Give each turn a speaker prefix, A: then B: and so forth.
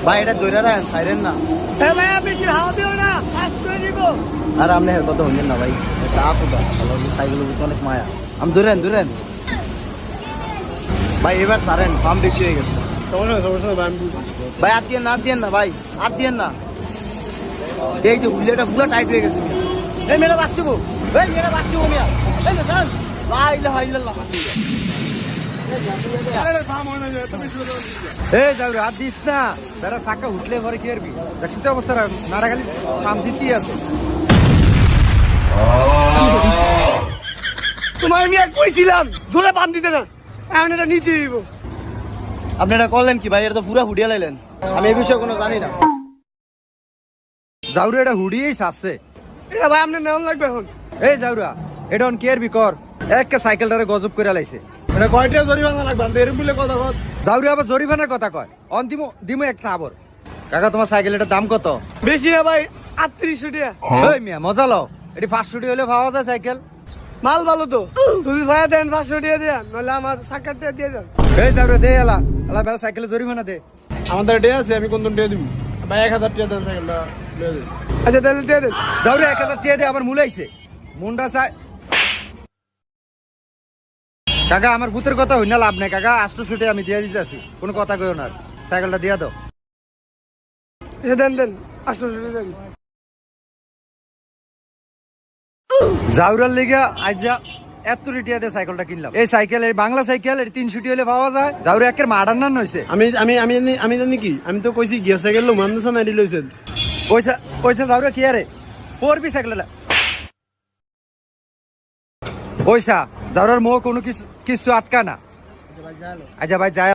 A: ভাই এটা দইরা রাখেন সাইরেন না।
B: ভাই আপনি হাওয়া দিও না, কাজ করে দিব।
A: আর আপনি এর কথা হইলেন না ভাই, এটা আসুদা সাইকেলের ভিতরে অনেক মায়া। আমি দূরেন দূরেন ভাই, এবার সারেন, পাম বেশি হয়ে গেছে। ভাই হাত দিয়েন না ভাই, হাত দিয়েন না। এই যে হুইলেটা পুরো টাইট হয়ে গেছে। এই মেয়েটা বাঁচছো, এই মেয়েটা বাঁচছো মিয়া, এই না জান লা ইলাহা ইল্লাল্লাহ।
C: এই যাও রে, হাত দিস না, বেড়া চাকা উঠলে পরে কি করবি? দেখছি তো অবস্থা, নারা খালি পাম দিতেই আছে।
B: তোমার মিয়া কইছিলাম জোরে পাম দিতে না, এখন এটা নিতে দিব।
A: আপনি এটা করলেন কি ভাই? এটা তো পুরা হুডিয়া লাইলেন। আমি এই বিষয়ে কোনো জানি না।
C: যাও রে, এটা হুডিয়েই ছাড়ছে।
B: এটা ভাই আপনার নেওয়া লাগবে এখন।
C: এই যাওরা, এটা অন কেয়ারবি কর, একটা সাইকেলটারে গজব করে লাইছে।
B: এটা কয়টা জরিমানা লাগবে এরকম বলে কথা কত?
C: যাওরে আবার জরিমানার কথা কয়, অন দিমু একটা আবর।
A: কাকা তোমার সাইকেলের দাম কত?
B: বেশি না ভাই, 3800 টাকা।
C: ওই মিয়া মজা লও, এটি 500 টাকা হলে পাওয়া যায় সাইকেল।
B: মাল ভালো তো, যদি ভাই দেন 500 টাকা দেন, নইলে আমার সাকার টাকা দিয়ে যান।
C: এই যাওরে দে, এলা এলা বেড়া সাইকেলের জরিমানা দে।
B: আমাদের ডে আছে, আমি কোন ডে দিব ভাই? 1000 টাকা দেন সাইকেলটা। আচ্ছা তাহলে দিয়ে দেন।
C: যাওরে 1000 টাকা দে, আমার মুলাইছে মুন্ডা চাই। কাকা আমার ভূতের কথা হই না লাভ নাই কাকা, 800 টাকা আমি দিয়ে দিতেছি, কোনো কথা কইও না। সাইকেলটা দিয়া দাও।
B: আচ্ছা দেন 800 টাকা দেন।
C: জাউরার লিগা আজ এত টিয়া দিয়ে সাইকেলটা কিনলাম। এই সাইকেল, এই বাংলা সাইকেল, এর 300 টাকা হলে পাওয়া যায়। জাউরে একের মাডার নান হইছে।
B: আমি জানি কি, আমি তো কইছি গিয়া সাইকেল লো মানুষ না এডি লইছেন।
C: ওইসা জাউরে কি আরে পড়বি সাইকেলটা। ওইসা জাউরার মোহ কোনো কিছু আটকা না। আচ্ছা ভাই যায়।